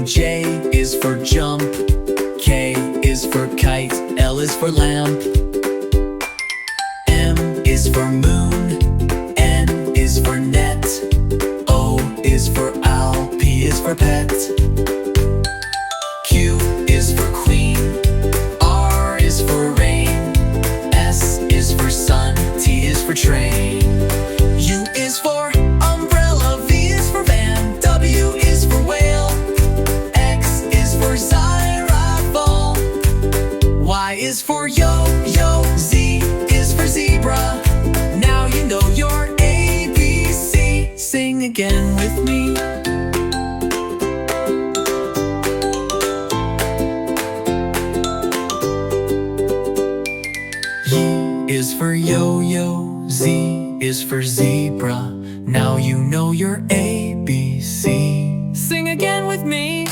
J is for jump, K is for kite, L is for lamp, M is for moon, N is for net, O is for owl, P is for pet, Q is for queen, R is for rain, S is for sun, T is for train, U is for umbrella, V is for van, W is for whale, X is for xylophone, Y is for yo-yo, Z is for zebra. Now you know your ABC. Sing again with me. Y is for yo-yo, Z is for zebra. Now you know your ABC. Sing again with me.